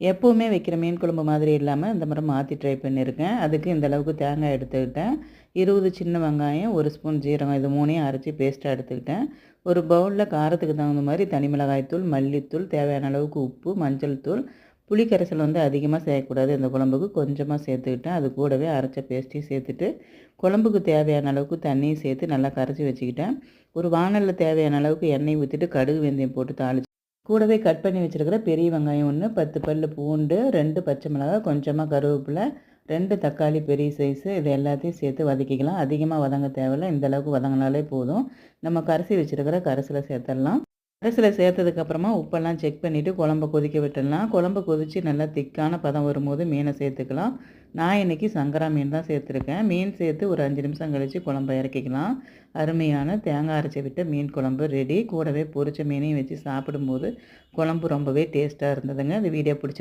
எப்போவுமே வைக்கிற மீன் குழம்பு மாதிரி இல்லாமல் இந்த முறை மாற்றி ட்ரை பண்ணியிருக்கேன். அதுக்கு இந்த அளவுக்கு தேங்காய் எடுத்துக்கிட்டேன். 20 சின்ன வெங்காயம், 1 ஸ்பூன் ஜீரகம் இது 3யும் அரைச்சி பேஸ்ட்டாக எடுத்துக்கிட்டேன். ஒரு பவுலில் காரத்துக்கு தகுந்த மாதிரி தனி மிளகாய் தூள், மல்லித்தூள், தேவையான அளவுக்கு உப்பு, மஞ்சள் தூள், புளி கரைசல் அதிகமாக சேர்க்கக்கூடாது. இந்த குழம்புக்கு கொஞ்சமாக சேர்த்துக்கிட்டேன். அது கூடவே அரைச்ச பேஸ்ட்டையும் சேர்த்துட்டு குழம்புக்கு தேவையான அளவுக்கு தண்ணியும் சேர்த்து நல்லா கரைச்சி வச்சுக்கிட்டேன். ஒரு வாணலில் தேவையான அளவுக்கு எண்ணெய் ஊற்றிட்டு கடுகு வெந்தயம் போட்டு தாளிச்சு கூடவே கட் பண்ணி வச்சுருக்கிற பெரிய வெங்காயம் 1, 10 பல் பூண்டு, 2 பச்சை மிளகாய், கொஞ்சமாக கருவேப்பிலை, 2 தக்காளி பெரிய சைஸு இது எல்லாத்தையும் சேர்த்து வதக்கிக்கலாம். அதிகமாக வதங்க தேவையில்ல. இந்த அளவுக்கு வதங்கினாலே போதும். நம்ம கரைச்சி வச்சுருக்கிற கரைசலை சேர்த்துடலாம். கரைசலை சேர்த்ததுக்கப்புறமா உப்பெல்லாம் செக் பண்ணிவிட்டு குழம்ப கொதிக்க விட்டுடலாம். குழம்பு கொதித்து நல்லா திக்கான பதம் வரும்போது மீனை சேர்த்துக்கலாம். நான் இன்றைக்கி சங்கரா மீன் தான் சேர்த்துருக்கேன். மீன் சேர்த்து ஒரு 5 நிமிஷம் கழித்து குழம்ப இறக்கிக்கலாம். அருமையான தேங்காய் அரைச்சி விட்ட மீன் குழம்பு ரெடி. கூடவே பொரிச்ச மீனையும் வச்சு சாப்பிடும்போது குழம்பு ரொம்பவே டேஸ்ட்டாக இருந்ததுங்க. இந்த வீடியோ பிடிச்சி